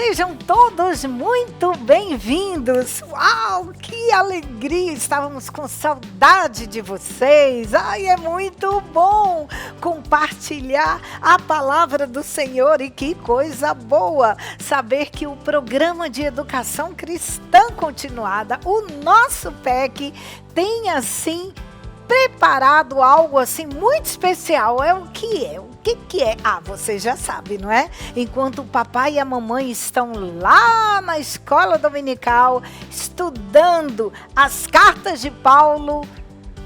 sejam todos muito bem-vindos. Uau, que alegria! Estávamos com saudade de vocês. Ai, é muito bom compartilhar a palavra do Senhor e que coisa boa saber que o programa de educação cristã continuada, o nosso PEC, tem assim preparado algo assim muito especial. É o que é? O que é? Ah, você já sabe, não é? Enquanto o papai e a mamãe estão lá na escola dominical estudando as cartas de Paulo,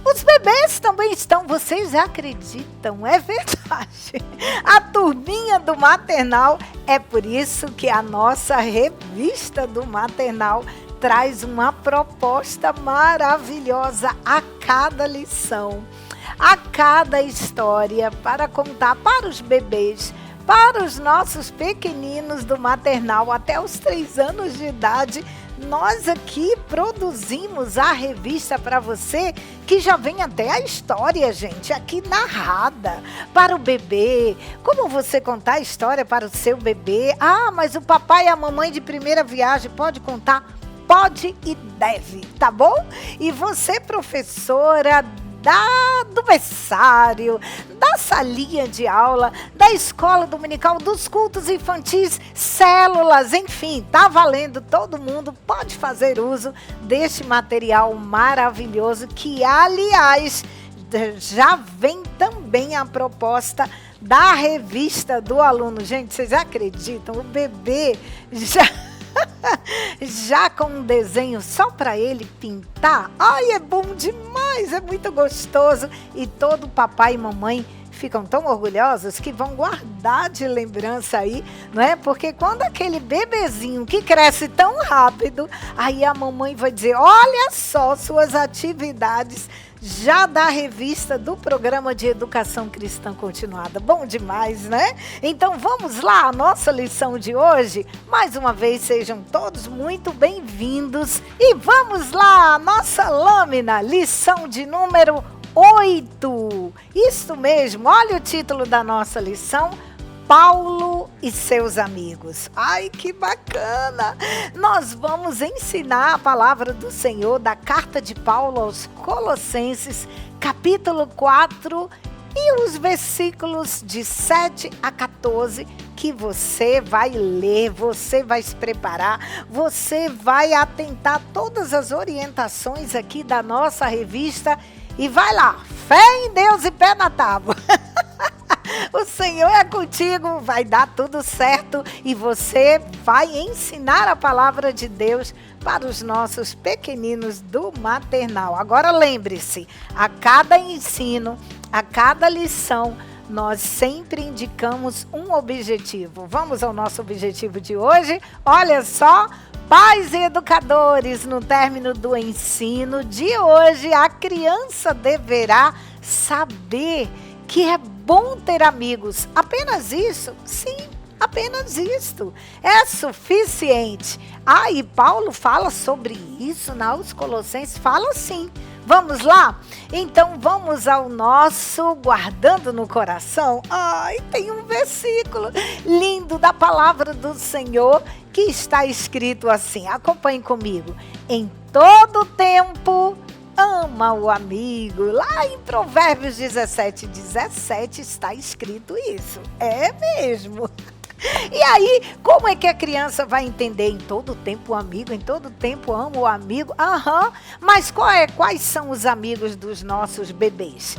os bebês também estão. Vocês acreditam? É verdade. A turminha do maternal. É por isso que a nossa revista do maternal traz uma proposta maravilhosa a cada lição, a cada história, para contar para os bebês, para os nossos pequeninos do maternal até os 3 anos de idade. Nós aqui produzimos a revista para você, que já vem até a história, gente, aqui narrada para o bebê. Como você contar a história para o seu bebê? Ah, mas o papai e a mamãe de primeira viagem pode contar? Pode e deve, tá bom? E você, professora do berçário, da salinha de aula, da escola dominical, dos cultos infantis, células, enfim, tá valendo. Todo mundo pode fazer uso deste material maravilhoso que, aliás, já vem também a proposta da revista do aluno. Gente, vocês acreditam? O bebê já com um desenho só para ele pintar. Ai, é bom demais, é muito gostoso. E todo papai e mamãe ficam tão orgulhosos que vão guardar de lembrança aí, não é? Porque quando aquele bebezinho que cresce tão rápido, aí a mamãe vai dizer: olha só suas atividades já da revista do programa de educação cristã continuada. Bom demais, né? Então vamos lá, a nossa lição de hoje. Mais uma vez, sejam todos muito bem-vindos. E vamos lá, a nossa lâmina, lição de número 8. Isso mesmo, olha o título da nossa lição: Paulo e seus amigos. Ai, que bacana! Nós vamos ensinar a palavra do Senhor da carta de Paulo aos Colossenses, capítulo 4, e os versículos de 7 a 14, que você vai ler, você vai se preparar, você vai atentar todas as orientações aqui da nossa revista e vai lá, fé em Deus e pé na tábua. O Senhor é contigo, vai dar tudo certo e você vai ensinar a palavra de Deus para os nossos pequeninos do maternal. Agora lembre-se, a cada ensino, a cada lição, nós sempre indicamos um objetivo. Vamos ao nosso objetivo de hoje? Olha só, pais e educadores, no término do ensino de hoje, a criança deverá saber que é bom ter amigos. Apenas isso? Sim, apenas isto. É suficiente. Ah, e Paulo fala sobre isso nos Colossenses? Fala sim. Vamos lá? Então vamos ao nosso Guardando no Coração. Ai, tem um versículo lindo da palavra do Senhor que está escrito assim. Acompanhe comigo. Em todo tempo ama o amigo. Lá em Provérbios 17:17 está escrito isso. É mesmo. E aí, como é que a criança vai entender? Em todo tempo o amigo, em todo tempo amo o amigo? Mas quais são os amigos dos nossos bebês?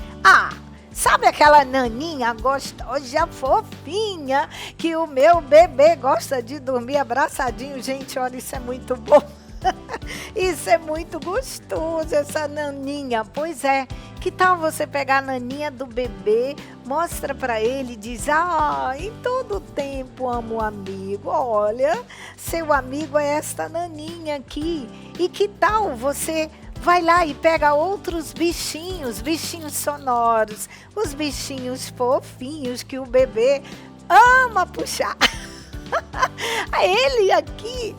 Sabe aquela naninha gostosa, fofinha, que o meu bebê gosta de dormir abraçadinho? Gente, olha, isso é muito bom. Isso é muito gostoso, essa naninha. Pois é, que tal você pegar a naninha do bebê, mostra para ele e diz: em todo tempo amo o amigo. Olha, seu amigo é esta naninha aqui. E que tal você vai lá e pega outros bichinhos sonoros, os bichinhos fofinhos que o bebê ama puxar. Ele aqui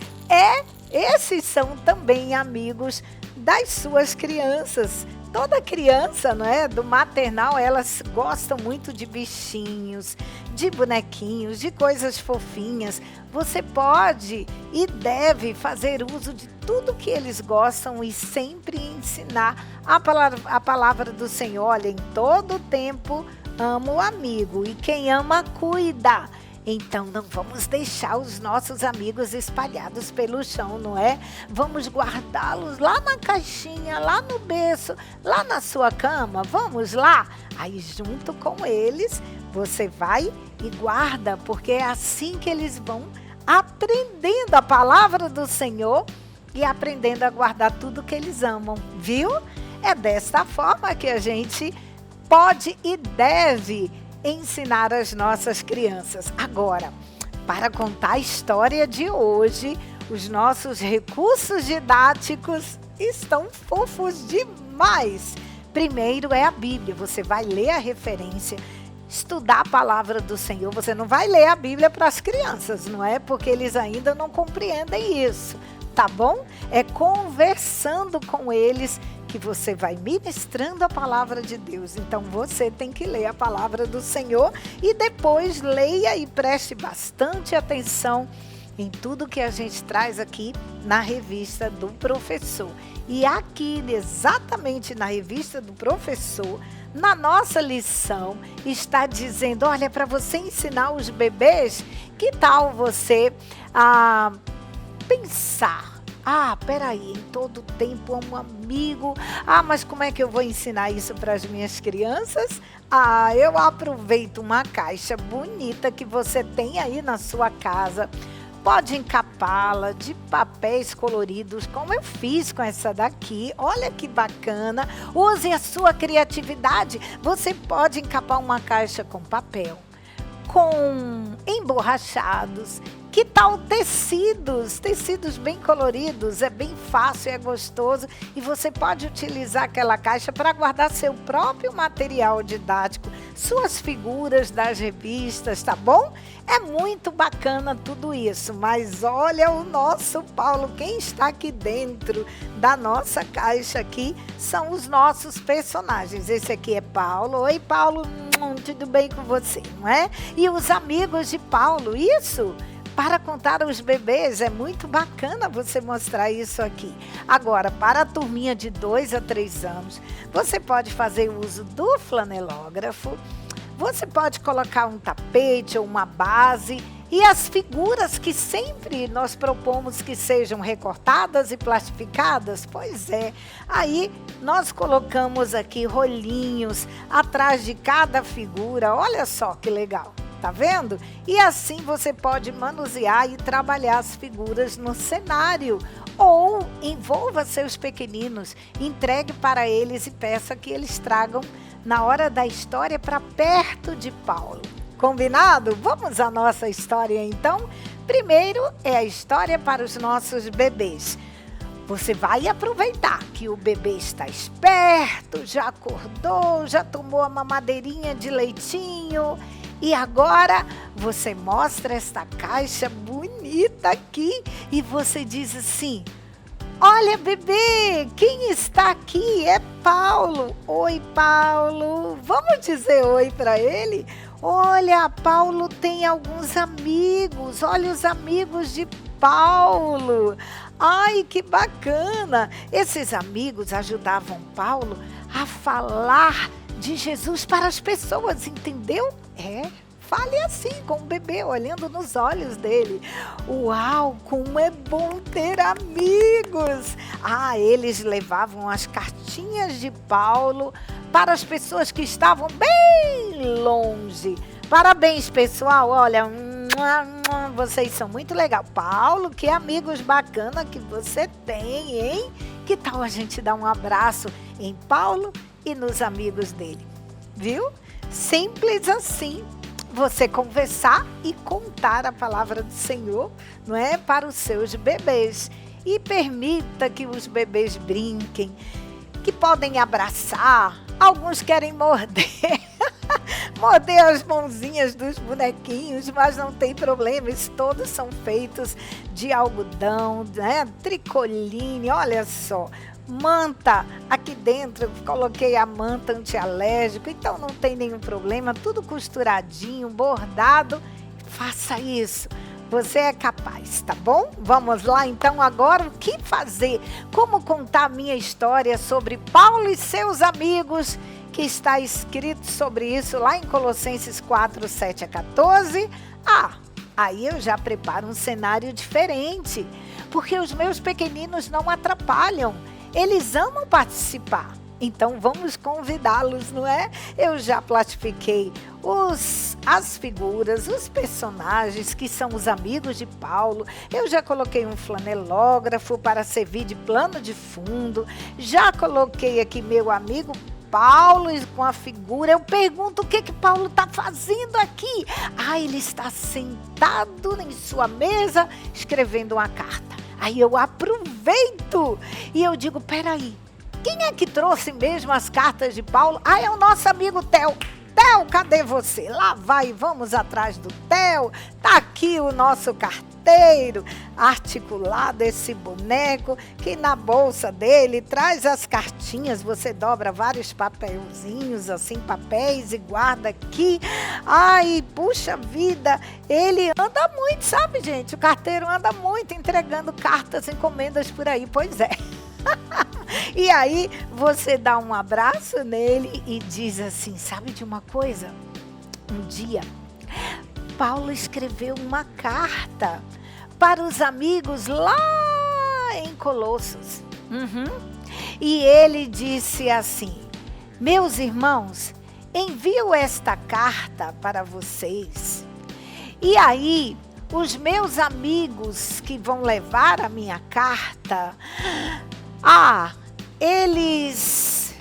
esses são também amigos das suas crianças. Toda criança, não é, do maternal, elas gostam muito de bichinhos, de bonequinhos, de coisas fofinhas. Você pode e deve fazer uso de tudo que eles gostam e sempre ensinar a palavra do Senhor. Olha, em todo tempo ama o amigo e quem ama cuida. Então não vamos deixar os nossos amigos espalhados pelo chão, não é? Vamos guardá-los lá na caixinha, lá no berço, lá na sua cama. Vamos lá? Aí junto com eles você vai e guarda, porque é assim que eles vão aprendendo a palavra do Senhor e aprendendo a guardar tudo que eles amam, viu? É desta forma que a gente pode e deve ensinar as nossas crianças. Agora, para contar a história de hoje, os nossos recursos didáticos estão fofos demais. Primeiro é a Bíblia, você vai ler a referência, estudar a palavra do Senhor. Você não vai ler a Bíblia para as crianças, não é? Porque eles ainda não compreendem isso, tá bom? É conversando com eles que você vai ministrando a palavra de Deus. Então você tem que ler a palavra do Senhor e depois leia e preste bastante atenção em tudo que a gente traz aqui na revista do professor. E aqui, exatamente na revista do professor, na nossa lição, está dizendo, olha, para você ensinar os bebês, que tal você pensar? Peraí, em todo tempo é um amigo. Mas como é que eu vou ensinar isso para as minhas crianças? Eu aproveito uma caixa bonita que você tem aí na sua casa. Pode encapá-la de papéis coloridos, como eu fiz com essa daqui. Olha que bacana. Use a sua criatividade. Você pode encapar uma caixa com papel, com emborrachados. Que tal tecidos? Tecidos bem coloridos, é bem fácil, é gostoso. E você pode utilizar aquela caixa para guardar seu próprio material didático, suas figuras das revistas, tá bom? É muito bacana tudo isso. Mas olha o nosso Paulo, quem está aqui dentro da nossa caixa aqui são os nossos personagens. Esse aqui é Paulo. Oi, Paulo, tudo bem com você, não é? E os amigos de Paulo, isso? Para contar aos bebês, é muito bacana você mostrar isso aqui. Agora, para a turminha de 2 a 3 anos, você pode fazer uso do flanelógrafo, você pode colocar um tapete ou uma base e as figuras que sempre nós propomos que sejam recortadas e plastificadas, pois é. Aí nós colocamos aqui rolinhos atrás de cada figura, olha só que legal. Tá vendo? E assim você pode manusear e trabalhar as figuras no cenário. Ou envolva seus pequeninos, entregue para eles e peça que eles tragam na hora da história para perto de Paulo. Combinado? Vamos à nossa história então? Primeiro é a história para os nossos bebês. Você vai aproveitar que o bebê está esperto, já acordou, já tomou a mamadeirinha de leitinho. E agora você mostra esta caixa bonita aqui e você diz assim, olha bebê, quem está aqui é Paulo. Oi Paulo, vamos dizer oi para ele? Olha, Paulo tem alguns amigos, olha os amigos de Paulo. Ai, que bacana! Esses amigos ajudavam Paulo a falar de Jesus para as pessoas, entendeu? Fale assim com o bebê, olhando nos olhos dele. Uau, como é bom ter amigos! Eles levavam as cartinhas de Paulo para as pessoas que estavam bem longe. Parabéns, pessoal, olha, vocês são muito legal. Paulo, que amigos bacana que você tem, hein? Que tal a gente dar um abraço em Paulo e nos amigos dele? Viu? Simples assim, você conversar e contar a palavra do Senhor, não é? Para os seus bebês. E permita que os bebês brinquem, que podem abraçar, alguns querem morder, morder as mãozinhas dos bonequinhos, mas não tem problema, eles todos são feitos de algodão, né? Tricoline, olha só. Manta, aqui dentro eu coloquei a manta antialérgico, então não tem nenhum problema, tudo costuradinho, bordado. Faça isso, você é capaz, tá bom? Vamos lá então agora, o que fazer? Como contar a minha história sobre Paulo e seus amigos, que está escrito sobre isso lá em Colossenses 4, 7 a 14. Aí eu já preparo um cenário diferente, porque os meus pequeninos não atrapalham, eles amam participar. Então vamos convidá-los, não é? Eu já plastifiquei as figuras, os personagens que são os amigos de Paulo. Eu já coloquei um flanelógrafo para servir de plano de fundo. Já coloquei aqui meu amigo Paulo com a figura. Eu pergunto o que Paulo está fazendo aqui. Ele está sentado em sua mesa escrevendo uma carta. Aí eu aproveito e eu digo, peraí, quem é que trouxe mesmo as cartas de Paulo? É o nosso amigo Theo. Theo, cadê você? Lá vai, vamos atrás do Theo. Tá aqui o nosso carteiro articulado, esse boneco, que na bolsa dele traz as cartinhas. Você dobra vários papelzinhos, assim, papéis, e guarda aqui. Puxa vida, ele anda muito, sabe, gente? O carteiro anda muito entregando cartas, encomendas por aí, pois é. E aí você dá um abraço nele e diz assim, sabe de uma coisa? Um dia, Paulo escreveu uma carta para os amigos lá em Colossos. E ele disse assim, meus irmãos, envio esta carta para vocês. E aí, os meus amigos que vão levar a minha carta, eles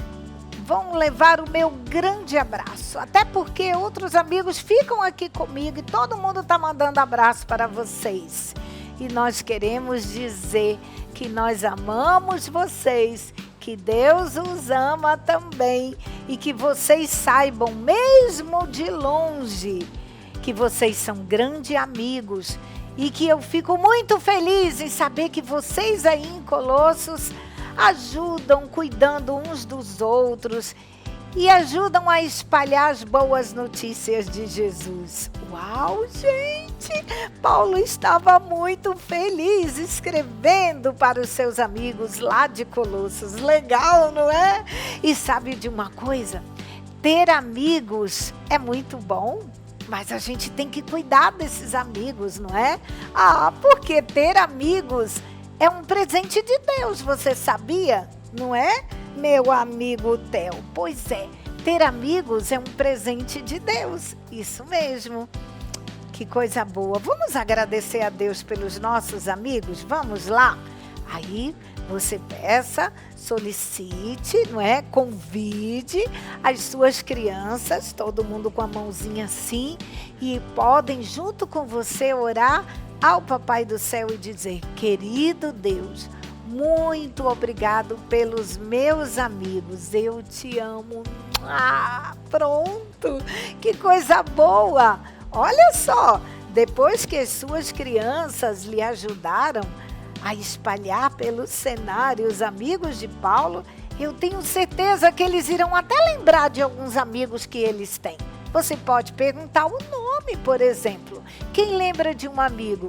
vão levar o meu grande abraço. Até porque outros amigos ficam aqui comigo e todo mundo está mandando abraço para vocês. E nós queremos dizer que nós amamos vocês, que Deus os ama também e que vocês saibam, mesmo de longe, que vocês são grandes amigos e que eu fico muito feliz em saber que vocês aí em Colossos ajudam cuidando uns dos outros e ajudam a espalhar as boas notícias de Jesus. Uau, gente! Paulo estava muito feliz escrevendo para os seus amigos lá de Colossos. Legal, não é? E sabe de uma coisa? Ter amigos é muito bom, mas a gente tem que cuidar desses amigos, não é? Porque ter amigos é um presente de Deus, você sabia? Não é, meu amigo Theo? Pois é, ter amigos é um presente de Deus, isso mesmo. Que coisa boa. Vamos agradecer a Deus pelos nossos amigos? Vamos lá? Aí você peça, solicite, não é? Convide as suas crianças, todo mundo com a mãozinha assim, e podem junto com você orar ao Papai do Céu e dizer, querido Deus, muito obrigado pelos meus amigos, eu te amo. Pronto, que coisa boa. Olha só, depois que as suas crianças lhe ajudaram a espalhar pelo cenário os amigos de Paulo, eu tenho certeza que eles irão até lembrar de alguns amigos que eles têm. Você pode perguntar o nome, por exemplo. Quem lembra de um amigo?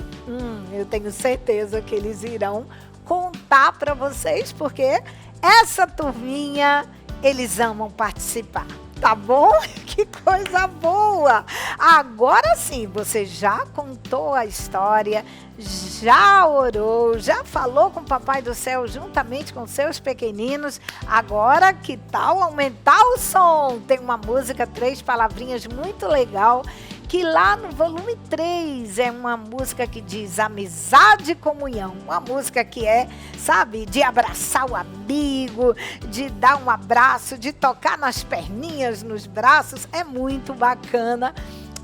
Eu tenho certeza que eles irão contar para vocês, porque essa turminha, eles amam participar. Tá bom? Que coisa boa! Agora sim, você já contou a história, já orou, já falou com o Papai do Céu juntamente com seus pequeninos. Agora, que tal aumentar o som? Tem uma música, 3 palavrinhas, muito legal, que lá no volume 3 é uma música que diz amizade e comunhão. Uma música que é, sabe, de abraçar o amigo, de dar um abraço, de tocar nas perninhas, nos braços. É muito bacana,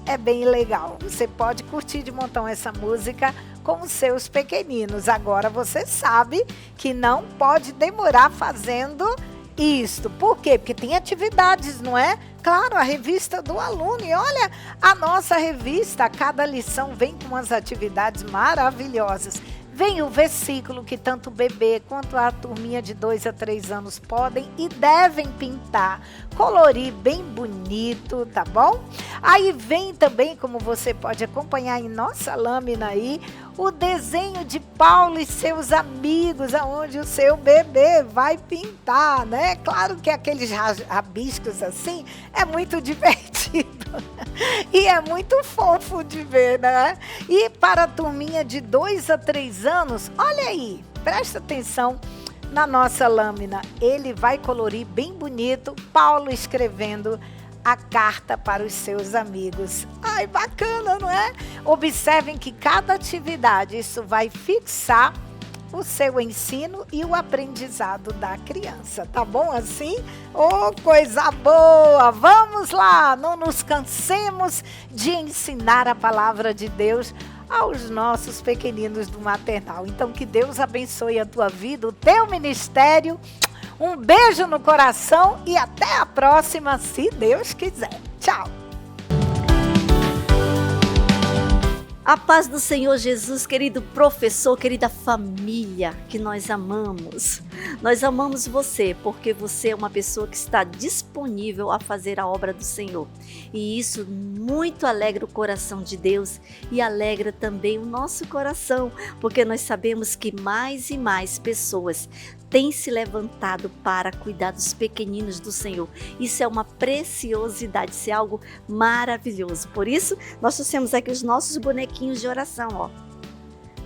é bem legal. Você pode curtir de montão essa música com os seus pequeninos. Agora você sabe que não pode demorar fazendo isto. Por quê? Porque tem atividades, não é? Claro, a revista do aluno. E olha, a nossa revista, cada lição vem com umas atividades maravilhosas. vem o versículo que tanto o bebê quanto a turminha de 2 a 3 anos podem e devem pintar, colorir bem bonito, tá bom? Aí vem também, como você pode acompanhar em nossa lâmina aí, o desenho de Paulo e seus amigos, aonde o seu bebê vai pintar, né? Claro que aqueles rabiscos assim é muito divertido e é muito fofo de ver, né? E para a turminha de 2 a 3 anos, olha aí, presta atenção na nossa lâmina. Ele vai colorir bem bonito, Paulo escrevendo a carta para os seus amigos. Ai, bacana, não é? Observem que cada atividade, isso vai fixar o seu ensino e o aprendizado da criança, tá bom assim? Oh, coisa boa! Vamos lá, não nos cansemos de ensinar a palavra de Deus aos nossos pequeninos do maternal. Então, que Deus abençoe a tua vida, o teu ministério. Um beijo no coração e até a próxima, se Deus quiser. Tchau! A paz do Senhor Jesus, querido professor, querida família que nós amamos. Nós amamos você porque você é uma pessoa que está disponível a fazer a obra do Senhor. E isso muito alegra o coração de Deus e alegra também o nosso coração, porque nós sabemos que mais e mais pessoas têm se levantado para cuidar dos pequeninos do Senhor. Isso é uma preciosidade, isso é algo maravilhoso. Por isso, nós trouxemos aqui os nossos bonequinhos de oração, ó,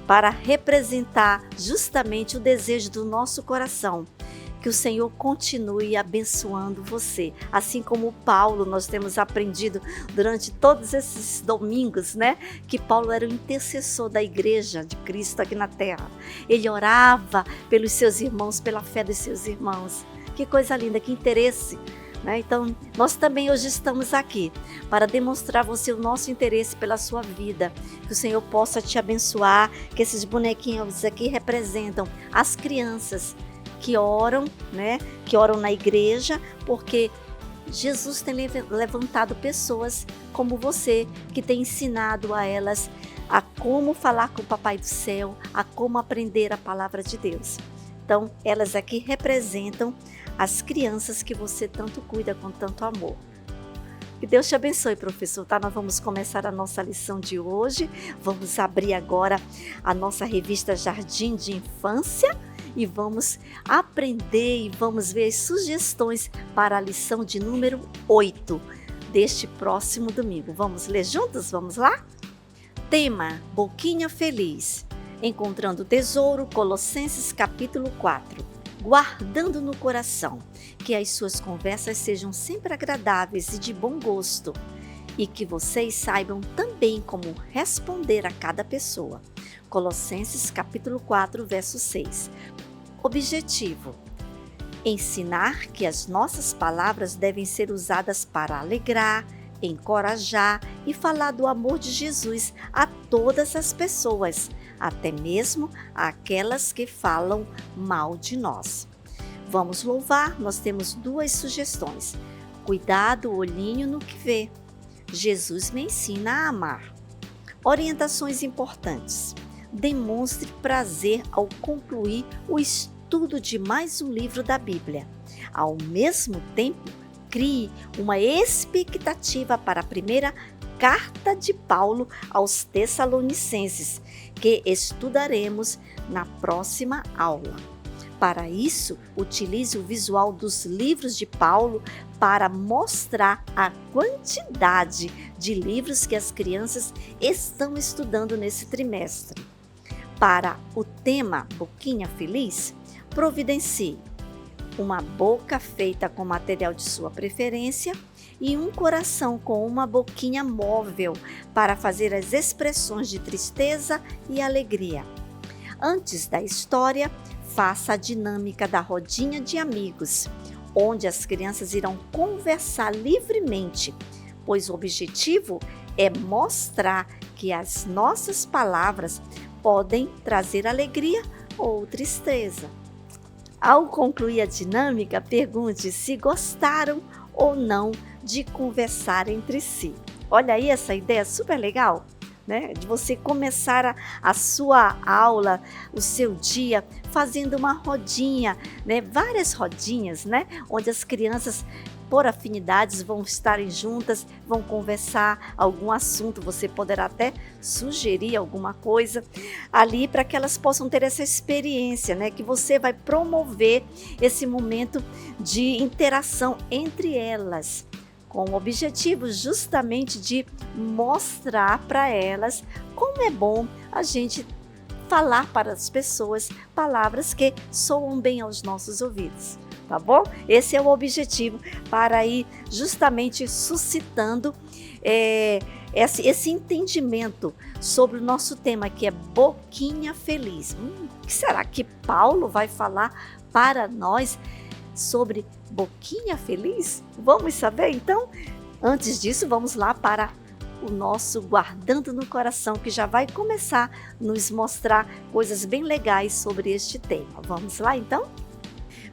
para representar justamente o desejo do nosso coração. Que o Senhor continue abençoando você. Assim como Paulo, nós temos aprendido durante todos esses domingos, né? Que Paulo era o intercessor da igreja de Cristo aqui na terra. Ele orava pelos seus irmãos, pela fé dos seus irmãos. Que coisa linda, que interesse, né? Então, nós também hoje estamos aqui para demonstrar a você o nosso interesse pela sua vida. Que o Senhor possa te abençoar, que esses bonequinhos aqui representam as crianças que oram, né? Que oram na igreja, porque Jesus tem levantado pessoas como você, que tem ensinado a elas a como falar com o Papai do Céu, a como aprender a palavra de Deus. Então, elas aqui representam as crianças que você tanto cuida com tanto amor. Que Deus te abençoe, professor, tá? Nós vamos começar a nossa lição de hoje. Vamos abrir agora a nossa revista Jardim de Infância e vamos aprender e vamos ver as sugestões para a lição de número 8 deste próximo domingo. Vamos ler juntos? Vamos lá? Tema: Boquinha Feliz. Encontrando tesouro, Colossenses capítulo 4. Guardando no coração, que as suas conversas sejam sempre agradáveis e de bom gosto, e que vocês saibam também como responder a cada pessoa. Colossenses capítulo 4, verso 6. Objetivo: ensinar que as nossas palavras devem ser usadas para alegrar, encorajar e falar do amor de Jesus a todas as pessoas, até mesmo aquelas que falam mal de nós. Vamos louvar, nós temos 2 sugestões. Cuidado, olhinho no que vê. Jesus me ensina a amar. Orientações importantes. Demonstre prazer ao concluir o estudo de mais um livro da Bíblia. Ao mesmo tempo, crie uma expectativa para a primeira carta de Paulo aos Tessalonicenses, que estudaremos na próxima aula. Para isso, utilize o visual dos livros de Paulo para mostrar a quantidade de livros que as crianças estão estudando nesse trimestre. Para o tema Boquinha Feliz, providencie uma boca feita com material de sua preferência e um coração com uma boquinha móvel para fazer as expressões de tristeza e alegria. Antes da história, faça a dinâmica da rodinha de amigos, onde as crianças irão conversar livremente, pois o objetivo é mostrar que as nossas palavras podem trazer alegria ou tristeza. Ao concluir a dinâmica, pergunte se gostaram ou não de conversar entre si. Olha aí essa ideia super legal? né? De você começar a sua aula, o seu dia, fazendo uma rodinha, né? Várias rodinhas, né? Onde as crianças, por afinidades, vão estarem juntas, vão conversar algum assunto, você poderá até sugerir alguma coisa ali para que elas possam ter essa experiência, né? Que você vai promover esse momento de interação entre elas, com o objetivo justamente de mostrar para elas como é bom a gente falar para as pessoas palavras que soam bem aos nossos ouvidos. Tá bom? Esse é o objetivo, para ir justamente suscitando esse entendimento sobre o nosso tema, que é Boquinha Feliz. O que será que Paulo vai falar para nós sobre Boquinha Feliz? Vamos saber então? Antes disso, vamos lá para o nosso Guardando no Coração, que já vai começar a nos mostrar coisas bem legais sobre este tema. Vamos lá então?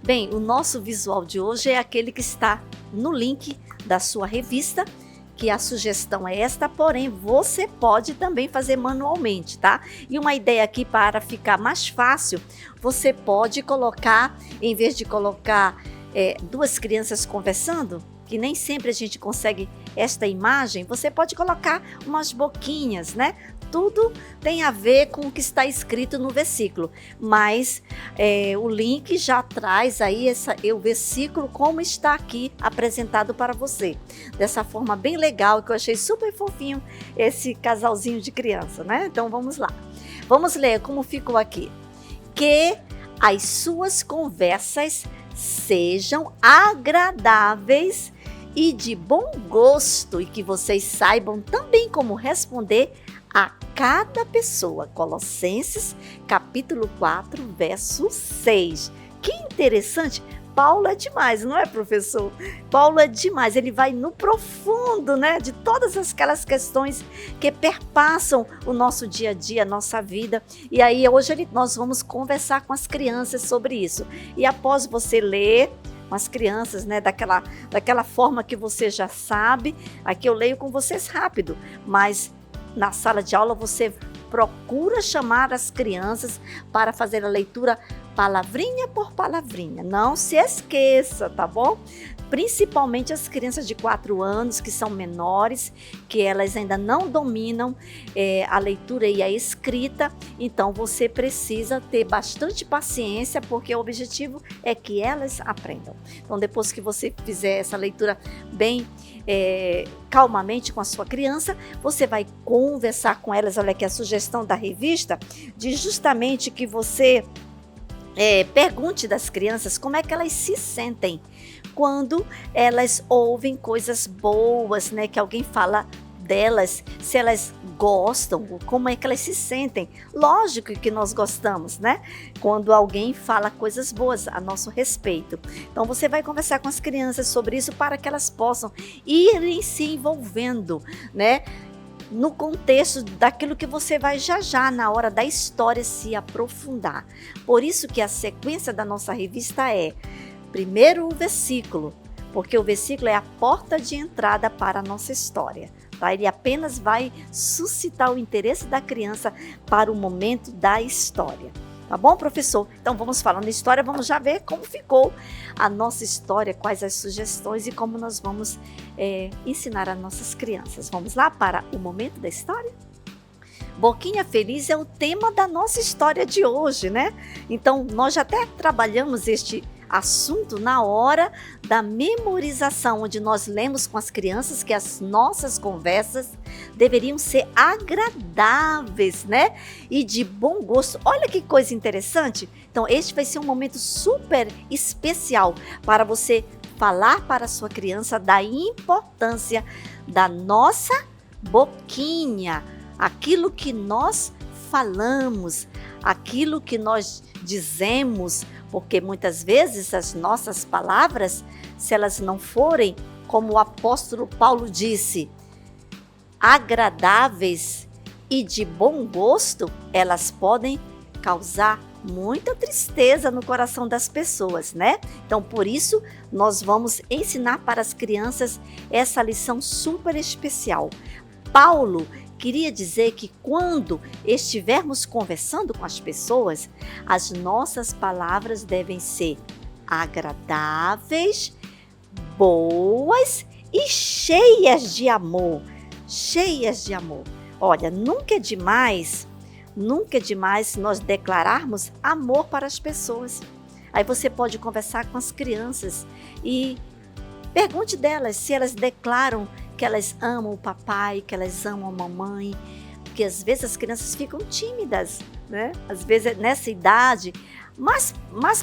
Bem, o nosso visual de hoje é aquele que está no link da sua revista, que a sugestão é esta, porém você pode também fazer manualmente, tá? E uma ideia aqui para ficar mais fácil, você pode colocar, em vez de colocar duas crianças conversando, que nem sempre a gente consegue esta imagem, você pode colocar umas boquinhas, né? Tudo tem a ver com o que está escrito no versículo, mas o link já traz aí o versículo como está aqui apresentado para você. Dessa forma bem legal, que eu achei super fofinho esse casalzinho de criança, né? Então vamos lá. Vamos ler como ficou aqui. Que as suas conversas sejam agradáveis e de bom gosto, e que vocês saibam também como responder a cada pessoa. Colossenses, capítulo 4, verso 6. Que interessante! Paulo é demais, não é, professor? Paulo é demais, ele vai no profundo, né, de todas aquelas questões que perpassam o nosso dia a dia, a nossa vida. E aí hoje nós vamos conversar com as crianças sobre isso. E após você ler com as crianças, né, daquela forma que você já sabe, aqui eu leio com vocês rápido, mas na sala de aula você procura chamar as crianças para fazer a leitura palavrinha por palavrinha. Não se esqueça, tá bom? Principalmente as crianças de 4 anos, que são menores, que elas ainda não dominam a leitura e a escrita. Então você precisa ter bastante paciência, porque o objetivo é que elas aprendam. Então depois que você fizer essa leitura bem calmamente com a sua criança, você vai conversar com elas. Olha aqui a sugestão da revista, diz justamente que você pergunte das crianças como é que elas se sentem quando elas ouvem coisas boas, né, que alguém fala delas, se elas gostam, como é que elas se sentem. Lógico que nós gostamos, né? Quando alguém fala coisas boas a nosso respeito. Então você vai conversar com as crianças sobre isso para que elas possam irem se envolvendo, né, no contexto daquilo que você vai já na hora da história se aprofundar. Por isso que a sequência da nossa revista é primeiro o versículo, porque o versículo é a porta de entrada para a nossa história. Tá? Ele apenas vai suscitar o interesse da criança para o momento da história. Tá bom, professor? Então vamos falando de história, vamos já ver como ficou a nossa história, quais as sugestões e como nós vamos ensinar as nossas crianças. Vamos lá para o momento da história? Boquinha Feliz é o tema da nossa história de hoje, né? Então nós já até trabalhamos este assunto na hora da memorização, onde nós lemos com as crianças que as nossas conversas deveriam ser agradáveis, né? E de bom gosto. Olha que coisa interessante. Então, este vai ser um momento super especial para você falar para a sua criança da importância da nossa boquinha, aquilo que nós falamos, aquilo que nós dizemos, porque muitas vezes as nossas palavras, se elas não forem, como o apóstolo Paulo disse, agradáveis e de bom gosto, elas podem causar muita tristeza no coração das pessoas, né? Então, por isso, nós vamos ensinar para as crianças essa lição super especial. Paulo, queria dizer que quando estivermos conversando com as pessoas, as nossas palavras devem ser agradáveis, boas e cheias de amor. Cheias de amor. Olha, nunca é demais nós declararmos amor para as pessoas. Aí você pode conversar com as crianças e pergunte delas se elas declaram que elas amam o papai, que elas amam a mamãe, porque às vezes as crianças ficam tímidas, né? Às vezes nessa idade, mais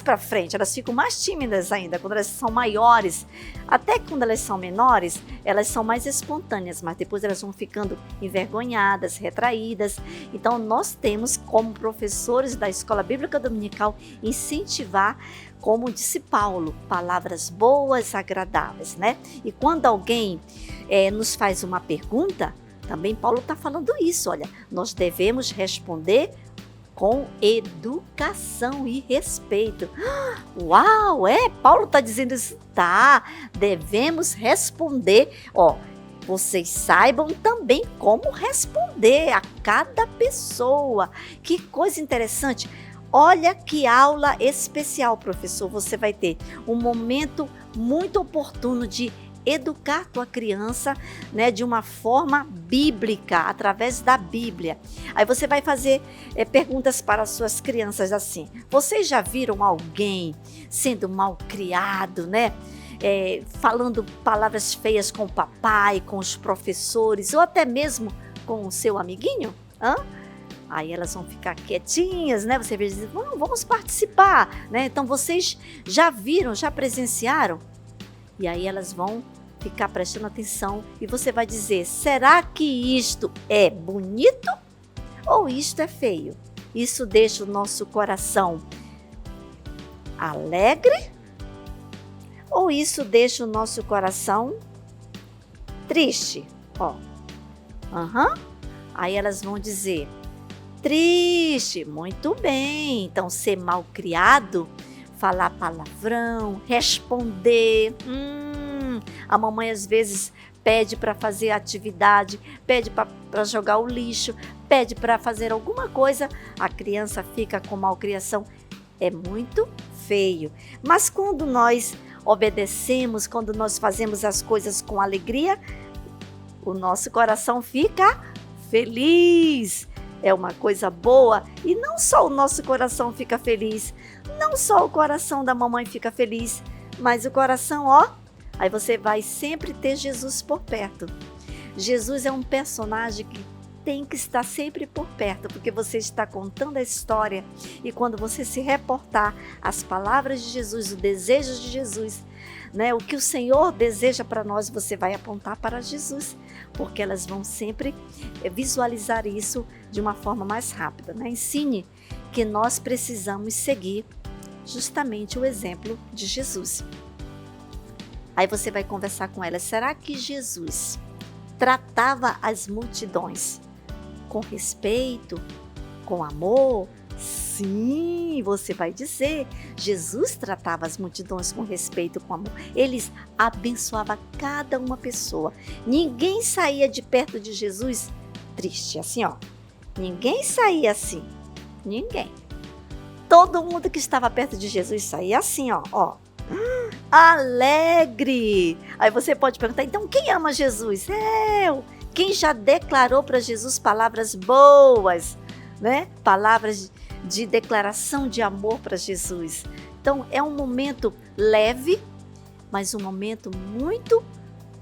para frente, elas ficam mais tímidas ainda, quando elas são maiores. Até quando elas são menores, elas são mais espontâneas, mas depois elas vão ficando envergonhadas, retraídas. Então nós temos, como professores da Escola Bíblica Dominical, incentivar, como disse Paulo, palavras boas, agradáveis, né? E quando alguém nos faz uma pergunta, também Paulo está falando isso, olha, nós devemos responder com educação e respeito. Uau, Paulo está dizendo isso? Tá, devemos responder. Vocês saibam também como responder a cada pessoa. Que coisa interessante. Olha que aula especial, professor. Você vai ter um momento muito oportuno de educar tua criança, né, de uma forma bíblica, através da Bíblia. Aí você vai fazer perguntas para as suas crianças assim: vocês já viram alguém sendo mal criado, né? Falando palavras feias com o papai, com os professores, ou até mesmo com o seu amiguinho? Aí elas vão ficar quietinhas, né? Você vai dizer: vamos participar, né? Então vocês já viram, já presenciaram? E aí elas vão ficar prestando atenção e você vai dizer: será que isto é bonito ou isto é feio? Isso deixa o nosso coração alegre ou isso deixa o nosso coração triste? Aí elas vão dizer: triste. Muito bem. Então, ser mal criado, falar palavrão, responder. A mamãe às vezes pede para fazer atividade, pede para jogar o lixo, pede para fazer alguma coisa, a criança fica com malcriação. É muito feio. Mas quando nós obedecemos, quando nós fazemos as coisas com alegria, o nosso coração fica feliz. É uma coisa boa. E não só o nosso coração fica feliz, não só o coração da mamãe fica feliz, mas o coração, aí você vai sempre ter Jesus por perto. Jesus é um personagem que tem que estar sempre por perto, porque você está contando a história e quando você se reportar às palavras de Jesus, o desejo de Jesus, né, o que o Senhor deseja para nós, você vai apontar para Jesus, porque elas vão sempre visualizar isso de uma forma mais rápida, né? Ensine que nós precisamos seguir justamente o exemplo de Jesus. Aí você vai conversar com ela: será que Jesus tratava as multidões com respeito, com amor? Sim, você vai dizer, Jesus tratava as multidões com respeito, com amor. Ele abençoava cada uma pessoa. Ninguém saía de perto de Jesus triste, assim, Ninguém saía assim. Ninguém. Todo mundo que estava perto de Jesus saía assim, alegre. Aí você pode perguntar: então quem ama Jesus? Eu. Quem já declarou para Jesus palavras boas, né? Palavras de declaração de amor para Jesus. Então é um momento leve, mas um momento muito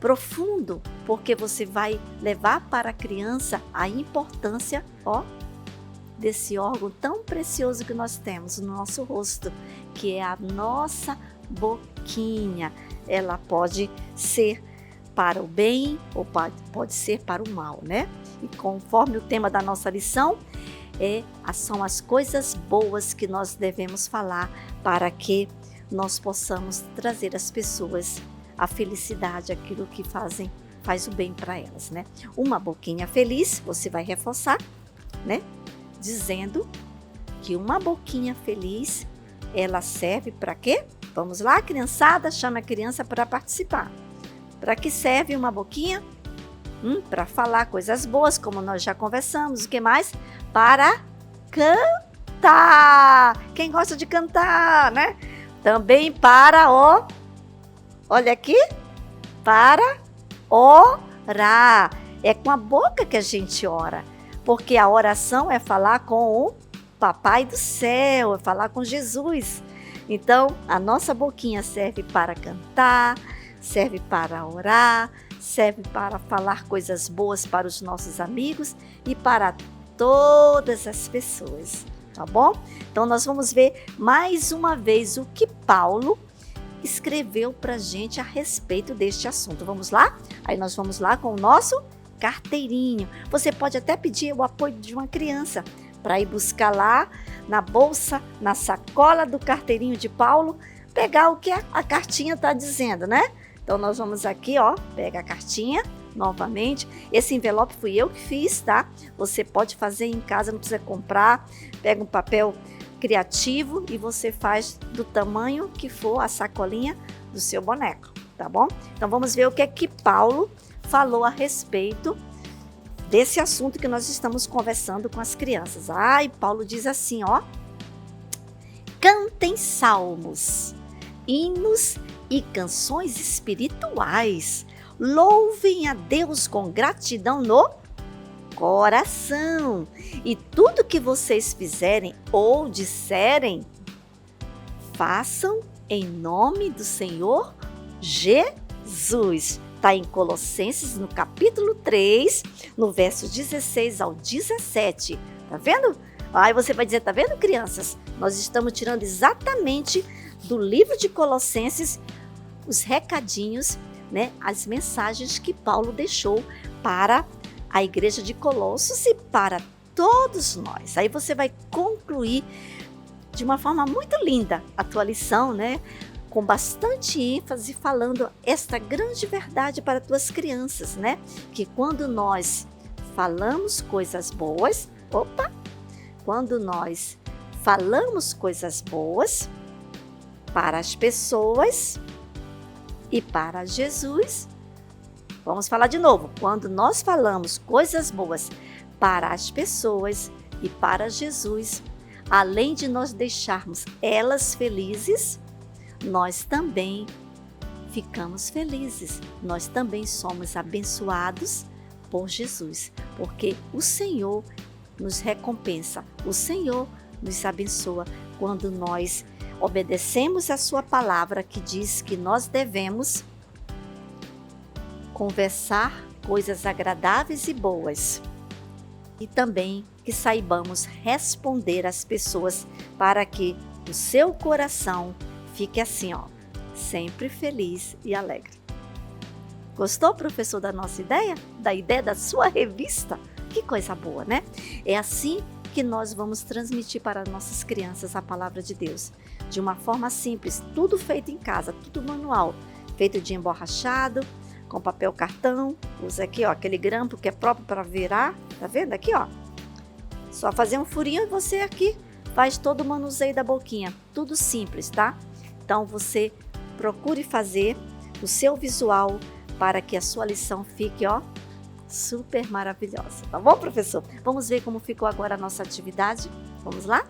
profundo, porque você vai levar para a criança a importância, desse órgão tão precioso que nós temos no nosso rosto, que é a nossa boquinha. Ela pode ser para o bem ou pode ser para o mal, né? E conforme o tema da nossa lição, são as coisas boas que nós devemos falar para que nós possamos trazer às pessoas a felicidade, aquilo que faz o bem para elas, né? Uma boquinha feliz, você vai reforçar, né? Dizendo que uma boquinha feliz, ela serve para quê? Vamos lá, criançada, chama a criança para participar. Para que serve uma boquinha? Para falar coisas boas, como nós já conversamos. O que mais? Para cantar. Quem gosta de cantar, né? Também para olha aqui, para orar. É com a boca que a gente ora, porque a oração é falar com o Papai do céu, é falar com Jesus. Então, a nossa boquinha serve para cantar, serve para orar, serve para falar coisas boas para os nossos amigos e para todas as pessoas, tá bom? Então, nós vamos ver mais uma vez o que Paulo escreveu para a gente a respeito deste assunto. Vamos lá? Aí nós vamos lá com o nosso carteirinho. Você pode até pedir o apoio de uma criança para ir buscar lá na bolsa, na sacola do carteirinho de Paulo, pegar o que a cartinha está dizendo, né? Então, nós vamos aqui, pega a cartinha novamente. Esse envelope fui eu que fiz, tá? Você pode fazer em casa, não precisa comprar. Pega um papel criativo e você faz do tamanho que for a sacolinha do seu boneco, tá bom? Então, vamos ver o que é que Paulo falou a respeito desse assunto que nós estamos conversando com as crianças. E Paulo diz assim, cantem salmos, hinos e canções espirituais. Louvem a Deus com gratidão no coração. E tudo que vocês fizerem ou disserem, façam em nome do Senhor Jesus. Está em Colossenses, no capítulo 3, no verso 16 ao 17. Tá vendo? Aí você vai dizer, tá vendo, crianças? Nós estamos tirando exatamente do livro de Colossenses os recadinhos, né? As mensagens que Paulo deixou para a igreja de Colossos e para todos nós. Aí você vai concluir de uma forma muito linda a tua lição, né? Com bastante ênfase, falando esta grande verdade para tuas crianças, né? Que quando nós falamos coisas boas, quando nós falamos coisas boas para as pessoas e para Jesus, vamos falar de novo. Quando nós falamos coisas boas para as pessoas e para Jesus, além de nós deixarmos elas felizes, nós também ficamos felizes, nós também somos abençoados por Jesus, porque o Senhor nos recompensa, o Senhor nos abençoa quando nós obedecemos a sua palavra que diz que nós devemos conversar coisas agradáveis e boas e também que saibamos responder às pessoas para que o seu coração fique assim, sempre feliz e alegre. Gostou, professor, da nossa ideia? Da ideia da sua revista? Que coisa boa, né? É assim que nós vamos transmitir para nossas crianças a palavra de Deus. De uma forma simples, tudo feito em casa, tudo manual. Feito de emborrachado, com papel cartão. Usa aqui, aquele grampo que é próprio para virar. Tá vendo aqui, Só fazer um furinho e você aqui faz todo o manuseio da boquinha. Tudo simples, tá? Então, você procure fazer o seu visual para que a sua lição fique, super maravilhosa. Tá bom, professor? Vamos ver como ficou agora a nossa atividade? Vamos lá?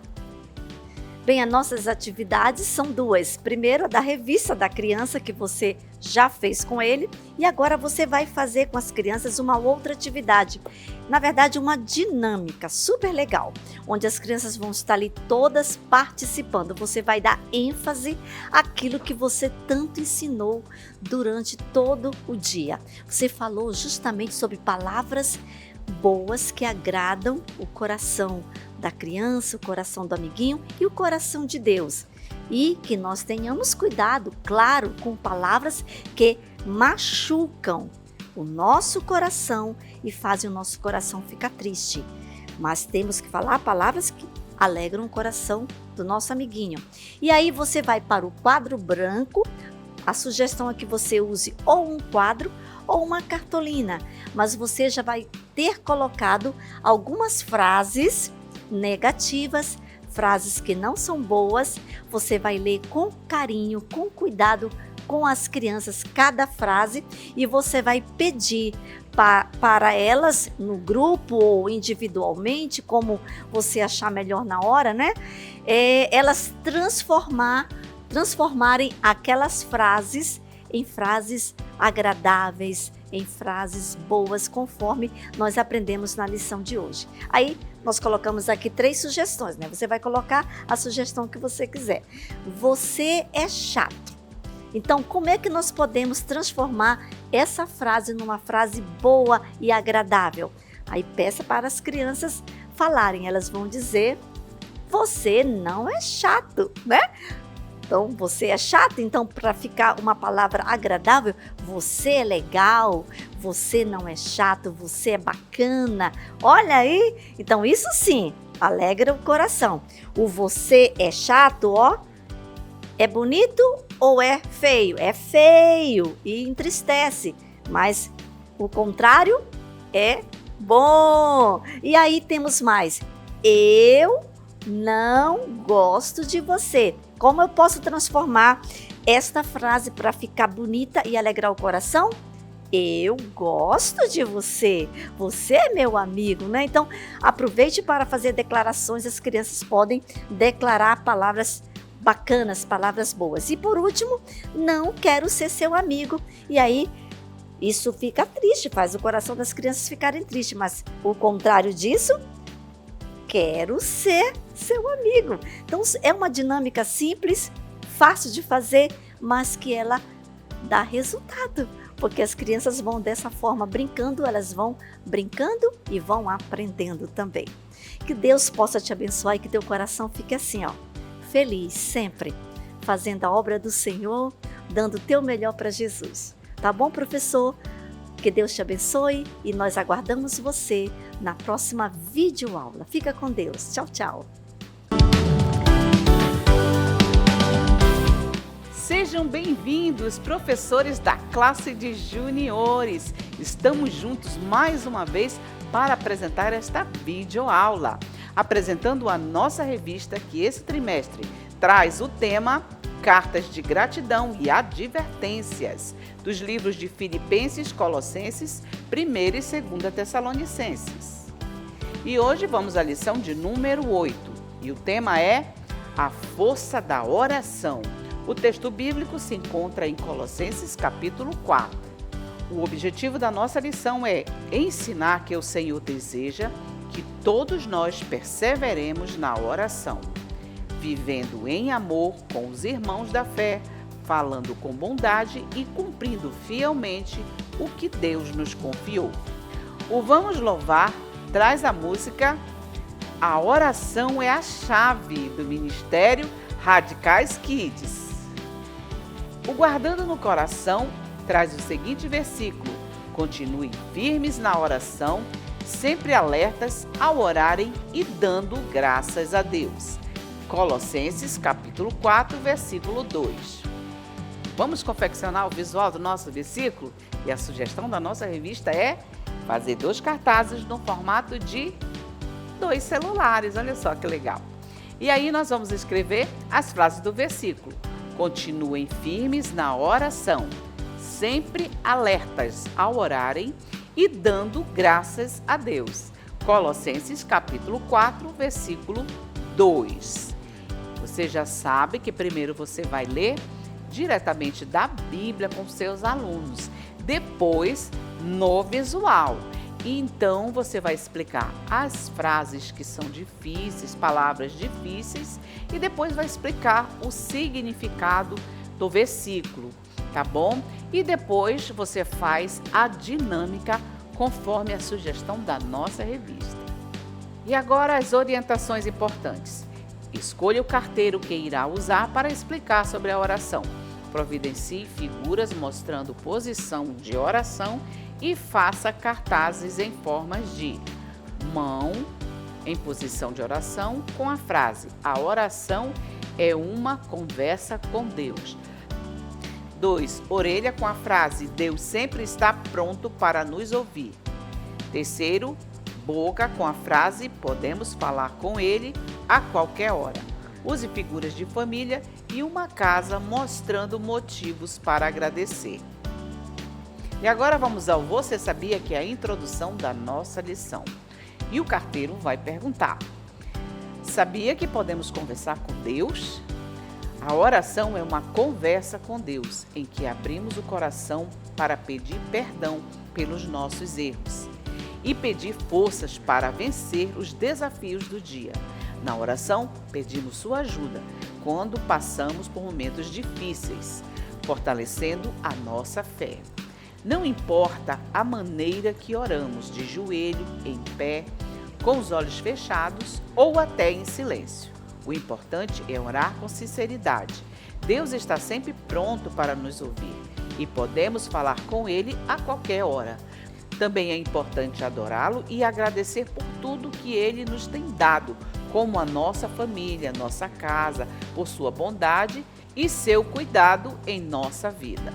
Bem, as nossas atividades são duas. Primeiro, a da revista da criança que você já fez com ele e agora você vai fazer com as crianças uma outra atividade. Na verdade, uma dinâmica super legal, onde as crianças vão estar ali todas participando. Você vai dar ênfase àquilo que você tanto ensinou durante todo o dia. Você falou justamente sobre palavras boas que agradam o coração da criança, o coração do amiguinho e o coração de Deus. E que nós tenhamos cuidado, claro, com palavras que machucam o nosso coração e fazem o nosso coração ficar triste. Mas temos que falar palavras que alegram o coração do nosso amiguinho. E aí você vai para o quadro branco. A sugestão é que você use ou um quadro ou uma cartolina, mas você já vai ter colocado algumas frases negativas, frases que não são boas. Você vai ler com carinho, com cuidado, com as crianças cada frase e você vai pedir para elas, no grupo ou individualmente, como você achar melhor na hora, né? Elas transformarem aquelas frases em frases agradáveis, em frases boas, conforme nós aprendemos na lição de hoje. Aí, nós colocamos aqui 3 sugestões, né? Você vai colocar a sugestão que você quiser. Você é chato. Então, como é que nós podemos transformar essa frase numa frase boa e agradável? Aí peça para as crianças falarem, elas vão dizer, você não é chato, né? Então, você é chato, então para ficar uma palavra agradável, você é legal, você não é chato, você é bacana. Olha aí, então isso sim, alegra o coração. O você é chato, ó, é bonito ou é feio? É feio e entristece, mas o contrário é bom. E aí temos mais, eu não gosto de você. Como eu posso transformar esta frase para ficar bonita e alegrar o coração? Eu gosto de você. Você é meu amigo, né? Então, aproveite para fazer declarações. As crianças podem declarar palavras bacanas, palavras boas. E por último, não quero ser seu amigo. E aí, isso fica triste, faz o coração das crianças ficarem tristes. Mas o contrário disso, quero ser seu amigo. Então, é uma dinâmica simples, fácil de fazer, mas que ela dá resultado. Porque as crianças vão dessa forma brincando, elas vão brincando e vão aprendendo também. Que Deus possa te abençoar e que teu coração fique assim, ó, feliz sempre, fazendo a obra do Senhor, dando o teu melhor para Jesus. Tá bom, professor? Que Deus te abençoe e nós aguardamos você na próxima videoaula. Fica com Deus. Tchau, tchau. Sejam bem-vindos, professores da classe de juniores. Estamos juntos mais uma vez para apresentar esta videoaula, apresentando a nossa revista que esse trimestre traz o tema Cartas de Gratidão e Advertências, dos livros de Filipenses, Colossenses, 1ª e 2ª Tessalonicenses. E hoje vamos à lição de número 8, e o tema é A Força da Oração. O texto bíblico se encontra em Colossenses, capítulo 4. O objetivo da nossa lição é ensinar que o Senhor deseja que todos nós perseveremos na oração, vivendo em amor com os irmãos da fé, falando com bondade e cumprindo fielmente o que Deus nos confiou. O Vamos Louvar traz a música A Oração é a Chave, do Ministério Radicais Kids. O Guardando no Coração traz o seguinte versículo: continuem firmes na oração, sempre alertas ao orarem e dando graças a Deus. Colossenses, capítulo 4, versículo 2. Vamos confeccionar o visual do nosso versículo? E a sugestão da nossa revista é fazer 2 cartazes no formato de 2 celulares. Olha só que legal. E aí nós vamos escrever as frases do versículo. Continuem firmes na oração, sempre alertas ao orarem e dando graças a Deus. Colossenses, capítulo 4, versículo 2. Você já sabe que primeiro você vai ler diretamente da Bíblia com seus alunos, depois no visual. E então você vai explicar as frases que são difíceis, palavras difíceis, e depois vai explicar o significado do versículo, tá bom? E depois você faz a dinâmica conforme a sugestão da nossa revista. E agora as orientações importantes. Escolha o carteiro que irá usar para explicar sobre a oração. Providencie figuras mostrando posição de oração e faça cartazes em formas de mão em posição de oração com a frase: a oração é uma conversa com Deus. 2. Orelha com a frase: Deus sempre está pronto para nos ouvir. 3. Boca com a frase: podemos falar com Ele a qualquer hora. Use figuras de família e uma casa mostrando motivos para agradecer. E agora vamos ao Você Sabia, que é a introdução da nossa lição. E o carteiro vai perguntar: sabia que podemos conversar com Deus? A oração é uma conversa com Deus, em que abrimos o coração para pedir perdão pelos nossos erros e pedir forças para vencer os desafios do dia. Na oração, pedimos sua ajuda quando passamos por momentos difíceis, fortalecendo a nossa fé. Não importa a maneira que oramos, de joelho, em pé, com os olhos fechados ou até em silêncio. O importante é orar com sinceridade. Deus está sempre pronto para nos ouvir e podemos falar com Ele a qualquer hora. Também é importante adorá-lo e agradecer por tudo que Ele nos tem dado, como a nossa família, nossa casa, por sua bondade e seu cuidado em nossa vida.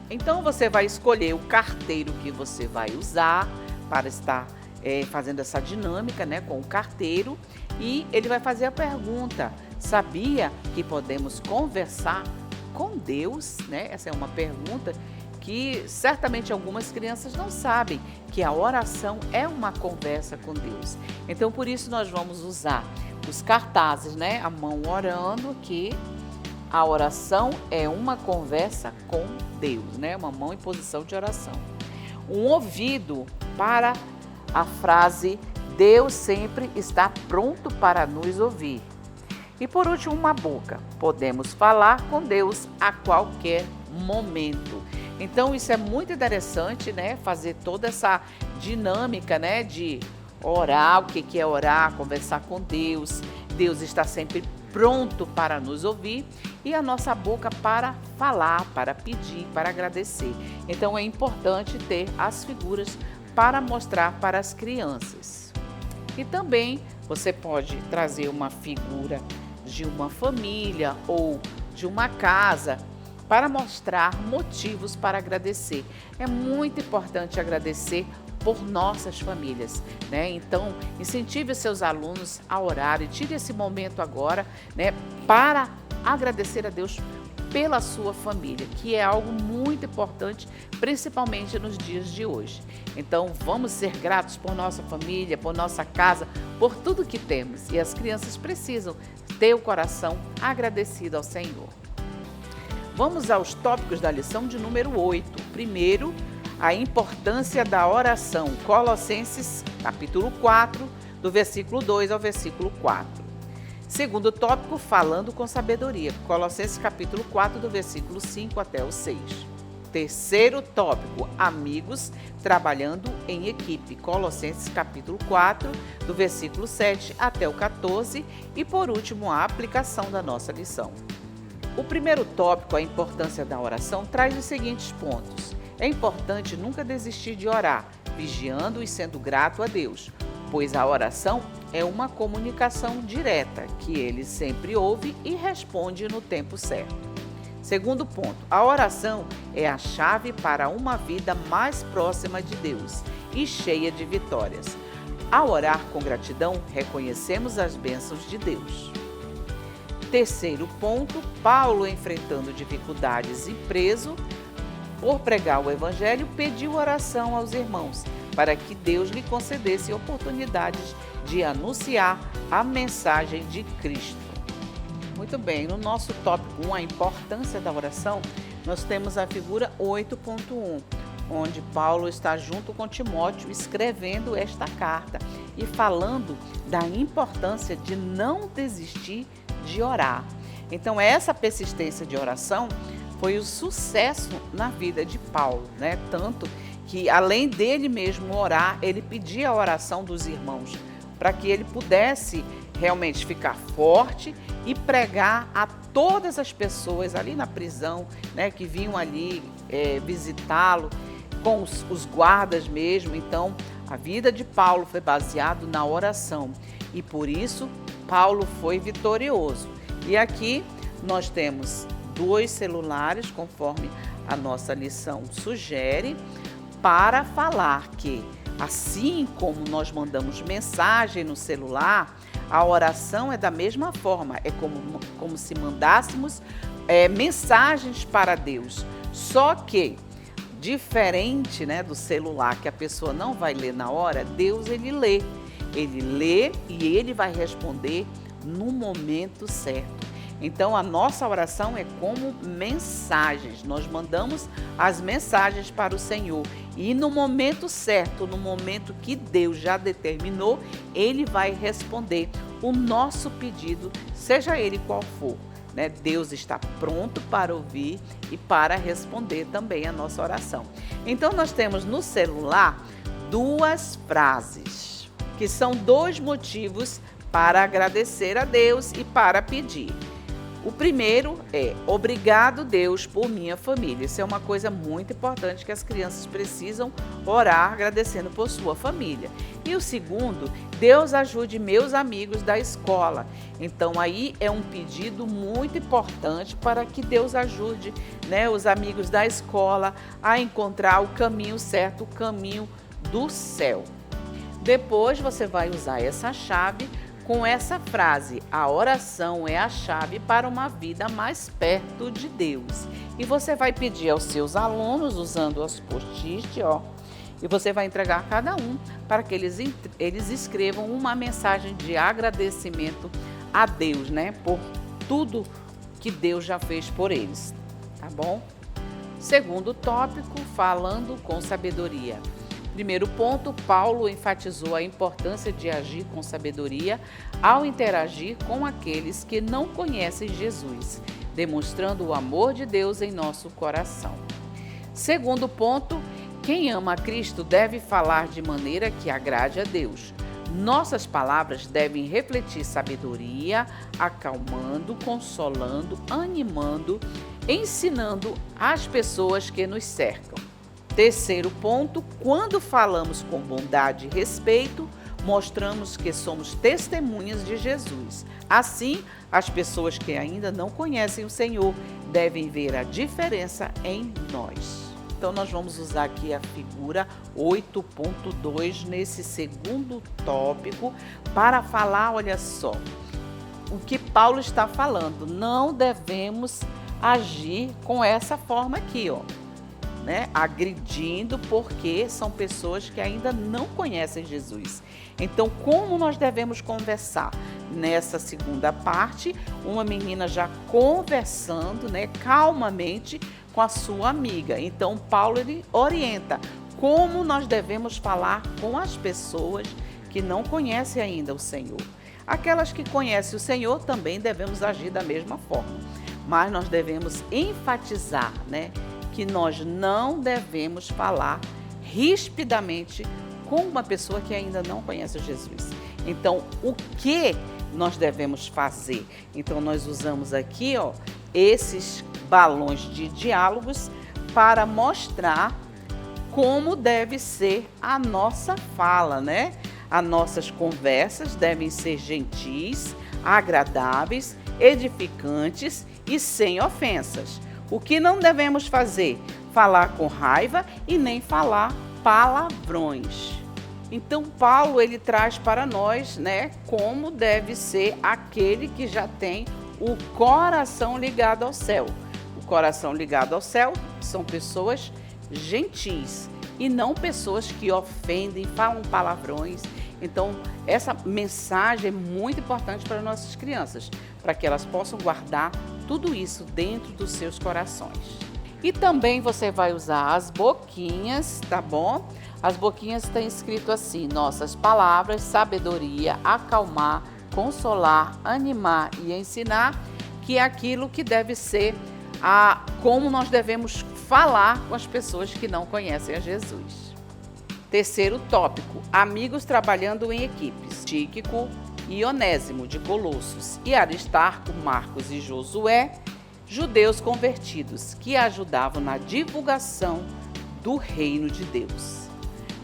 Então você vai escolher o carteiro que você vai usar para estar fazendo essa dinâmica, né, com o carteiro, e ele vai fazer a pergunta: sabia que podemos conversar com Deus? Né? Essa é uma pergunta que certamente algumas crianças não sabem, que a oração é uma conversa com Deus. Então, por isso nós vamos usar os cartazes, né? A mão orando aqui. A oração é uma conversa com Deus, né? Uma mão em posição de oração. Um ouvido para a frase: Deus sempre está pronto para nos ouvir. E por último, uma boca. Podemos falar com Deus a qualquer momento. Então, isso é muito interessante, né? Fazer toda essa dinâmica, né? De orar, o que é orar, conversar com Deus. Deus está sempre pronto para nos ouvir e a nossa boca para falar, para pedir, para agradecer. Então, é importante ter as figuras para mostrar para as crianças. E também você pode trazer uma figura de uma família ou de uma casa para mostrar motivos para agradecer. É muito importante agradecer por nossas famílias, né? Então, incentive seus alunos a orar e tire esse momento agora, né, para agradecer a Deus pela sua família, que é algo muito importante, principalmente nos dias de hoje. Então, vamos ser gratos por nossa família, por nossa casa, por tudo que temos. E as crianças precisam ter o coração agradecido ao Senhor. Vamos aos tópicos da lição de número 8. Primeiro, a importância da oração. Colossenses, capítulo 4, do versículo 2 ao versículo 4. Segundo tópico, falando com sabedoria. Colossenses, capítulo 4, do versículo 5 até o 6. Terceiro tópico, amigos trabalhando em equipe. Colossenses, capítulo 4, do versículo 7 até o 14. E por último, a aplicação da nossa lição. O primeiro tópico, a importância da oração, traz os seguintes pontos. É importante nunca desistir de orar, vigiando e sendo grato a Deus, pois a oração é uma comunicação direta, que Ele sempre ouve e responde no tempo certo. Segundo ponto, a oração é a chave para uma vida mais próxima de Deus e cheia de vitórias. Ao orar com gratidão, reconhecemos as bênçãos de Deus. Terceiro ponto, Paulo, enfrentando dificuldades e preso por pregar o Evangelho, pediu oração aos irmãos para que Deus lhe concedesse oportunidades de anunciar a mensagem de Cristo. Muito bem, no nosso tópico 1, a importância da oração, nós temos a figura 8.1, onde Paulo está junto com Timóteo escrevendo esta carta e falando da importância de não desistir de orar. Então, essa persistência de oração foi o sucesso na vida de Paulo, né? Tanto que, além dele mesmo orar, ele pedia a oração dos irmãos para que ele pudesse realmente ficar forte e pregar a todas as pessoas ali na prisão, né, que vinham ali visitá-lo, com os guardas mesmo. Então, a vida de Paulo foi baseada na oração e por isso Paulo foi vitorioso. E aqui nós temos 2 celulares, conforme a nossa lição sugere, para falar que, assim como nós mandamos mensagem no celular, A oração é da mesma forma, é como se mandássemos mensagens para Deus. Só que, diferente, né, do celular, que a pessoa não vai ler na hora, Deus ele lê. Ele lê e ele vai responder no momento certo. Então, a nossa oração é como mensagens. Nós mandamos as mensagens para o Senhor. E no momento certo, no momento que Deus já determinou, Ele vai responder o nosso pedido, seja ele qual for. Né? Deus está pronto para ouvir e para responder também a nossa oração. Então, nós temos no celular 2 frases, que são 2 motivos para agradecer a Deus e para pedir. O primeiro é: obrigado, Deus, por minha família. Isso é uma coisa muito importante que as crianças precisam orar agradecendo por sua família. E o segundo: Deus ajude meus amigos da escola. Então aí é um pedido muito importante para que Deus ajude, né, os amigos da escola a encontrar o caminho certo, o caminho do céu. Depois você vai usar essa chave com essa frase: a oração é a chave para uma vida mais perto de Deus. E você vai pedir aos seus alunos, usando as post-it, e você vai entregar a cada um para que eles escrevam uma mensagem de agradecimento a Deus, né, por tudo que Deus já fez por eles, tá bom? Segundo tópico, falando com sabedoria. Primeiro ponto, Paulo enfatizou a importância de agir com sabedoria ao interagir com aqueles que não conhecem Jesus, demonstrando o amor de Deus em nosso coração. Segundo ponto, quem ama a Cristo deve falar de maneira que agrade a Deus. Nossas palavras devem refletir sabedoria, acalmando, consolando, animando, ensinando as pessoas que nos cercam. Terceiro ponto, quando falamos com bondade e respeito, mostramos que somos testemunhas de Jesus. Assim, as pessoas que ainda não conhecem o Senhor devem ver a diferença em nós. Então, nós vamos usar aqui a figura 8.2 nesse segundo tópico para falar, olha só, o que Paulo está falando. Não devemos agir com essa forma aqui, né, agredindo, porque são pessoas que ainda não conhecem Jesus. Então, como nós devemos conversar? Nessa segunda parte, uma menina já conversando, né, calmamente com a sua amiga. Então, Paulo ele orienta como nós devemos falar com as pessoas que não conhecem ainda o Senhor. Aquelas que conhecem o Senhor também devemos agir da mesma forma, mas nós devemos enfatizar, né, que nós não devemos falar rispidamente com uma pessoa que ainda não conhece Jesus. Então, o que nós devemos fazer? Então, nós usamos aqui, esses balões de diálogos para mostrar como deve ser a nossa fala, né? As nossas conversas devem ser gentis, agradáveis, edificantes e sem ofensas. O que não devemos fazer? Falar com raiva e nem falar palavrões. Então, Paulo ele traz para nós, né, como deve ser aquele que já tem o coração ligado ao céu. O coração ligado ao céu são pessoas gentis e não pessoas que ofendem, falam palavrões. Então, essa mensagem é muito importante para nossas crianças, para que elas possam guardar tudo isso dentro dos seus corações. E também você vai usar as boquinhas, tá bom? As boquinhas têm escrito assim: nossas palavras, sabedoria, acalmar, consolar, animar e ensinar, que é aquilo que deve ser como nós devemos falar com as pessoas que não conhecem a Jesus. Terceiro tópico, amigos trabalhando em equipes. Tíquico e Onésimo de Colossos e Aristarco, Marcos e Josué, judeus convertidos que ajudavam na divulgação do reino de Deus.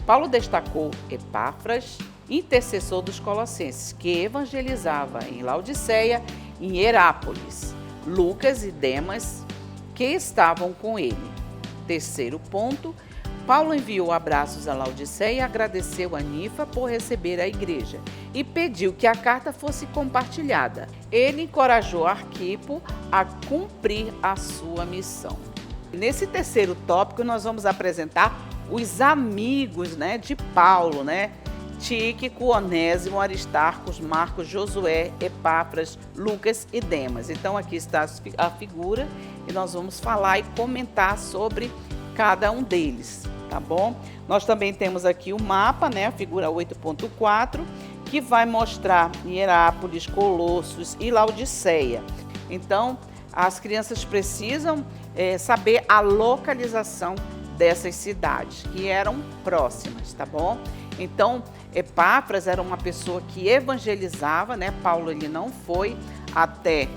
Paulo destacou Epáfras, intercessor dos Colossenses, que evangelizava em Laodiceia e em Herápolis, Lucas e Demas, que estavam com ele. Terceiro ponto, Paulo enviou abraços a Laodiceia e agradeceu a Ninfa por receber a igreja e pediu que a carta fosse compartilhada. Ele encorajou Arquipo a cumprir a sua missão. Nesse terceiro tópico, nós vamos apresentar os amigos, de Paulo, Tíquico, Onésimo, Aristarcos, Marcos, Josué, Epáfras, Lucas e Demas. Então aqui está a figura e nós vamos falar e comentar sobre cada um deles, tá bom? Nós também temos aqui o mapa, a figura 8.4, que vai mostrar Hierápolis, Colossos e Laodiceia. Então, as crianças precisam saber a localização dessas cidades, que eram próximas, tá bom? Então, Epáfras era uma pessoa que evangelizava, Paulo ele não foi até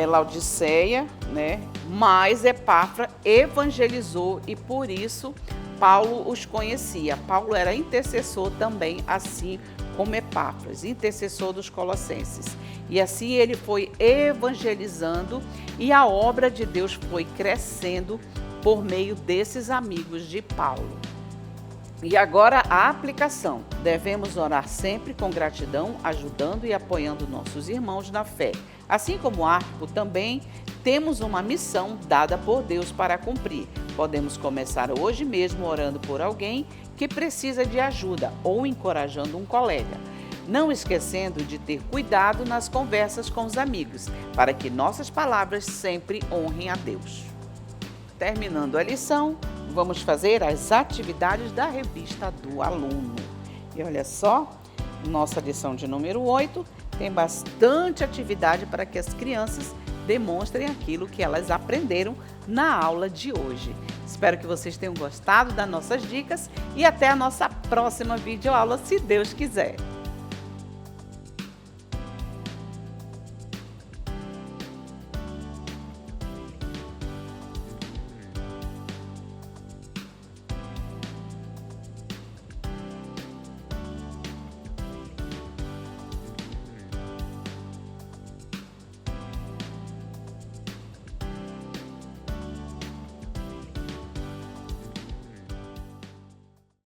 Laodiceia, mas Epáfras evangelizou e por isso Paulo os conhecia. Paulo era intercessor também, assim como Epáfras, intercessor dos Colossenses. E assim ele foi evangelizando e a obra de Deus foi crescendo por meio desses amigos de Paulo. E agora a aplicação. Devemos orar sempre com gratidão, ajudando e apoiando nossos irmãos na fé. Assim como Arquipo, também temos uma missão dada por Deus para cumprir. Podemos começar hoje mesmo orando por alguém que precisa de ajuda ou encorajando um colega. Não esquecendo de ter cuidado nas conversas com os amigos, para que nossas palavras sempre honrem a Deus. Terminando a lição, vamos fazer as atividades da revista do aluno. E olha só, nossa lição de número 8 tem bastante atividade para que as crianças demonstrem aquilo que elas aprenderam na aula de hoje. Espero que vocês tenham gostado das nossas dicas e até a nossa próxima videoaula, se Deus quiser.